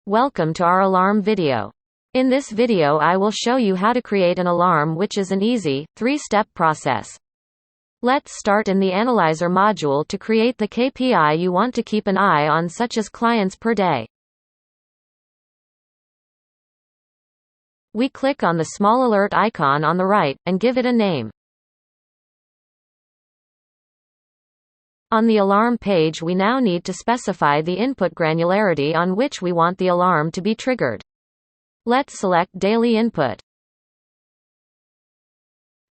Welcome to our alarm video. In this video I will show you how to create an alarm, which is an easy, 3-step process. Let's start in the Analyzer module to create the KPI you want to keep an eye on, such as clients per day. We click on the small alert icon on the right, and give it a name. On the alarm page we now need to specify the input granularity on which we want the alarm to be triggered. Let's select Daily Input.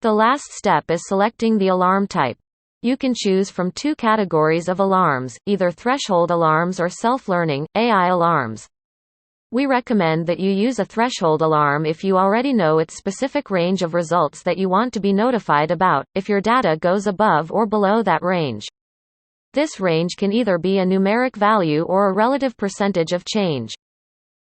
The last step is selecting the alarm type. You can choose from two categories of alarms, either threshold alarms or self-learning, AI alarms. We recommend that you use a threshold alarm if you already know its specific range of results that you want to be notified about, if your data goes above or below that range. This range can either be a numeric value or a relative percentage of change.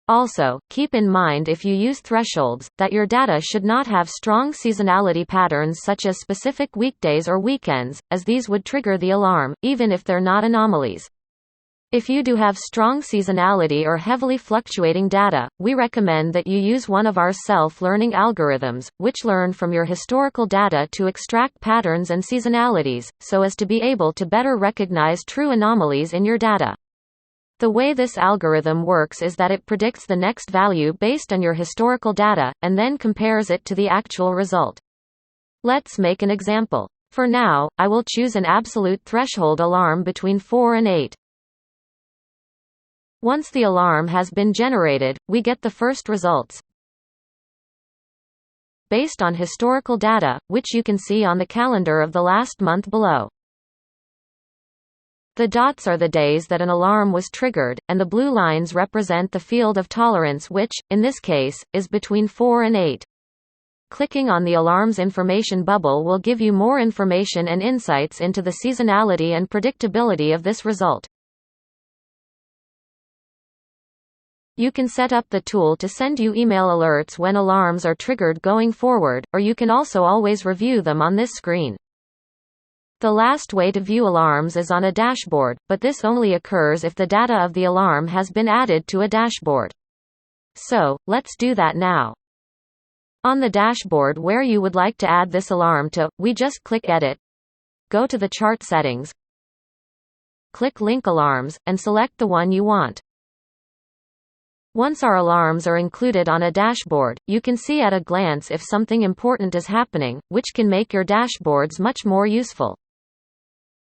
Also, keep in mind, if you use thresholds, that your data should not have strong seasonality patterns such as specific weekdays or weekends, as these would trigger the alarm, even if they're not anomalies. If you do have strong seasonality or heavily fluctuating data, we recommend that you use one of our self-learning algorithms, which learn from your historical data to extract patterns and seasonalities, so as to be able to better recognize true anomalies in your data. The way this algorithm works is that it predicts the next value based on your historical data, and then compares it to the actual result. Let's make an example. For now, I will choose an absolute threshold alarm between 4 and 8. Once the alarm has been generated, we get the first results based on historical data, which you can see on the calendar of the last month below. The dots are the days that an alarm was triggered, and the blue lines represent the field of tolerance, which, in this case, is between 4 and 8. Clicking on the alarm's information bubble will give you more information and insights into the seasonality and predictability of this result. You can set up the tool to send you email alerts when alarms are triggered going forward, or you can also always review them on this screen. The last way to view alarms is on a dashboard, but this only occurs if the data of the alarm has been added to a dashboard. So, let's do that now. On the dashboard where you would like to add this alarm to, we just click Edit, go to the chart settings, click Link Alarms, and select the one you want. Once our alarms are included on a dashboard, you can see at a glance if something important is happening, which can make your dashboards much more useful.